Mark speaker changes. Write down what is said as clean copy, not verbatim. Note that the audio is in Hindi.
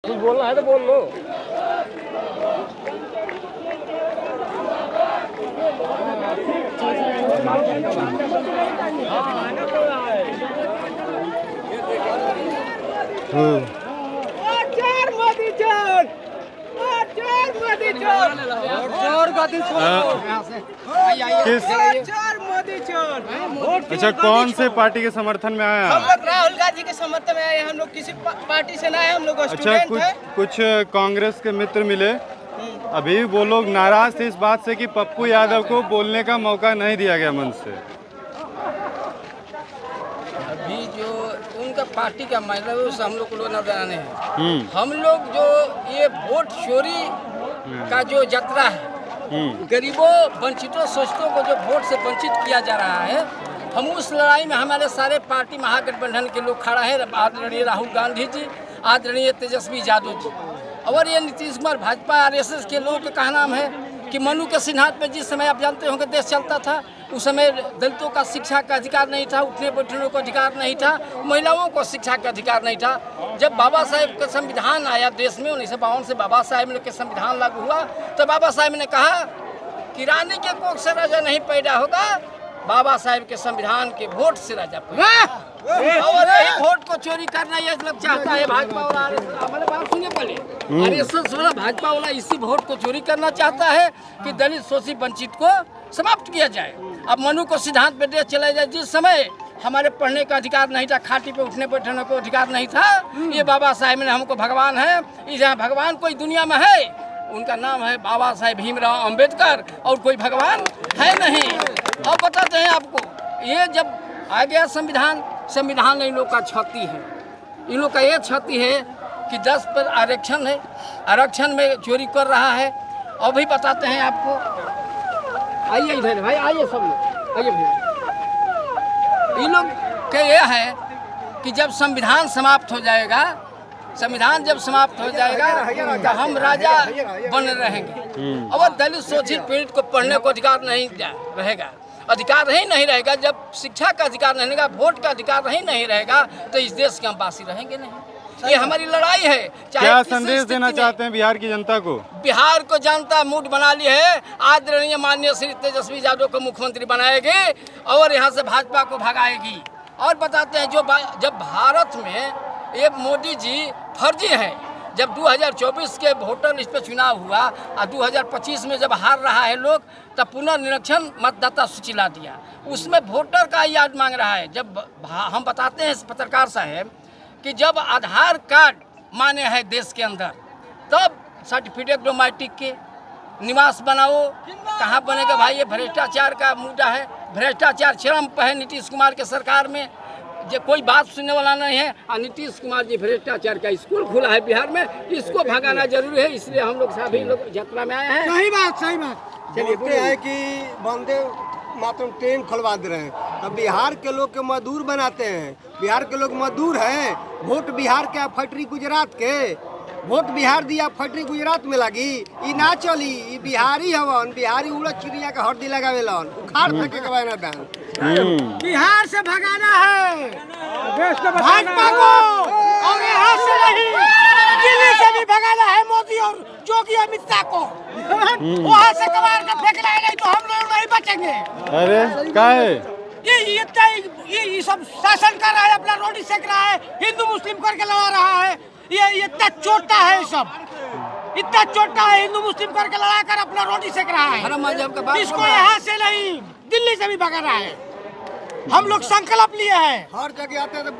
Speaker 1: कुछ बोलना है तो बोल लो।
Speaker 2: अच्छा, कौन से पार्टी के समर्थन में आया?
Speaker 3: हम लोग राहुल गांधी के समर्थन में आए हैं। हम लोग किसी पार्टी से ना है, हम लोग
Speaker 2: अच्छा,
Speaker 3: स्टूडेंट हैं।
Speaker 2: कुछ कांग्रेस के मित्र मिले, अभी वो लोग नाराज थे इस बात से कि पप्पू यादव को बोलने का मौका नहीं दिया गया मंच से।
Speaker 4: अभी जो उनका पार्टी का मतलब है उसे हम लोग को न जाने हैं। हम लोग जो ये वोट चोरी का जो यात्रा है, गरीबों वंचितों शोषितों को जो वोट से वंचित किया जा रहा है, हम उस लड़ाई में हमारे सारे पार्टी महागठबंधन के लोग खड़ा है। आदरणीय राहुल गांधी जी, आदरणीय तेजस्वी यादव जी और ये नीतीश कुमार भाजपा आरएसएस के लोगों का कहना है कि मनु के सिद्धांत में जिस समय आप जानते होंगे देश चलता था, उस समय दलितों का शिक्षा का अधिकार नहीं था, उठने बैठने को अधिकार नहीं था, महिलाओं को शिक्षा का अधिकार नहीं था। जब बाबा साहेब का संविधान आया देश में 1952 से बाबा साहेब के संविधान लागू हुआ, तो बाबा साहेब ने कहा कि रानी के कोख से राजा नहीं पैदा होगा, बाबा साहेब के संविधान के वोट से राजा पैदा। और यही वोट को चोरी करना ये लोग चाहता है भाजपा वाला। हमारे बात सुनिए पहले, आरएसएस वाला भाजपा वाला इसी वोट को चोरी करना चाहता है कि दलित शोषित वंचित को समाप्त किया जाए। अब मनु को सिद्धांत पे देश चला जाए, जिस समय हमारे पढ़ने का अधिकार नहीं था, खाटी पे उठने बैठने को अधिकार नहीं था, ये बाबा साहेब ने हमको भगवान है। जहाँ भगवान कोई दुनिया में है उनका नाम है बाबा साहेब भीमराव अंबेडकर, और कोई भगवान है नहीं। अब बताते हैं आपको, ये जब आ गया संविधान इन लोग का क्षति है। इन लोग का ये क्षति है कि 10 पर आरक्षण है, आरक्षण में चोरी कर रहा है। अभी बताते हैं आपको, आइए इधर भाई, आइए सब लोग आइए भाई। इन लोग का ये है कि जब संविधान समाप्त हो जाएगा, संविधान जब समाप्त हो जाएगा तो हम राजा बन रहेंगे और दलित शोषित पीड़ित को पढ़ने को अधिकार नहीं रहेगा। अधिकार ही नहीं रहेगा, जब शिक्षा का अधिकार नहीं रहेगा, वोट का अधिकार ही नहीं रहेगा, तो इस देश के हम वासी रहेंगे नहीं। ये हमारी लड़ाई है।
Speaker 2: क्या संदेश देना चाहते हैं बिहार की जनता को?
Speaker 4: बिहार को जनता मूड बना ली है, आदरणीय माननीय श्री तेजस्वी यादव को मुख्यमंत्री बनाएगी और यहाँ से भाजपा को भगाएगी। और बताते हैं जब भारत में ये मोदी जी फर्जी हैं। जब 2024 के वोटर लिस्ट पे चुनाव हुआ और 2025 में जब हार रहा है लोग, तब पुनर्निरीक्षण मतदाता सूची ला दिया, उसमें वोटर का याद मांग रहा है। जब हम बताते हैं पत्रकार साहब कि जब आधार कार्ड माने हैं देश के अंदर, तब सर्टिफिकेट डोमेटिक के निवास बनाओ। कहाँ बनेगा भाई? ये भ्रष्टाचार का मुद्दा है। भ्रष्टाचार चरम पर है नीतीश कुमार के सरकार में, जो कोई बात सुनने वाला नहीं है। और नीतीश कुमार जी भ्रष्टाचार का स्कूल खुला है बिहार में, इसको भगाना जरूरी है। इसलिए हम लोग सभी लोग यात्रा में आए हैं।
Speaker 3: सही बात।
Speaker 5: चलिए, बोलते हैं कि वंदे मातरम ट्रेन खुलवा दे रहे हैं, अब बिहार के लोग के मजदूर बनाते हैं। बिहार के लोग मजदूर हैं, वोट बिहार के फैक्ट्री गुजरात के, वोट बिहार दिया फैक्ट्री गुजरात में लगी, ई ना चली। ई बिहारी हवन, बिहारी उड़द चिड़िया का हड्डी लगावेलन, उखाड़ फेंके के बना बैन।
Speaker 3: बिहार से भगाना है भाजपा को, और यहाँ से नहीं, दिल्ली से भी भगाना है मोदी और योगी अमित शाह को। वहाँ से कबाड़ के फेंकना है, नहीं तो हम लोग नहीं बचेंगे।
Speaker 2: अरे क्या है
Speaker 3: ये सब शासन कर रहा है, अपना रोटी सेक रहा है, हिंदू मुस्लिम करके लड़ा रहा है। ये इतना चोटा है, सब इतना चोटा है, हिंदू मुस्लिम करके लड़ा कर अपना रोटी सेक रहा है। इसको यहाँ से नहीं, दिल्ली से भी भगाना है। हम लोग संकल्प लिए हैं।
Speaker 5: हर जगह आते हैं तो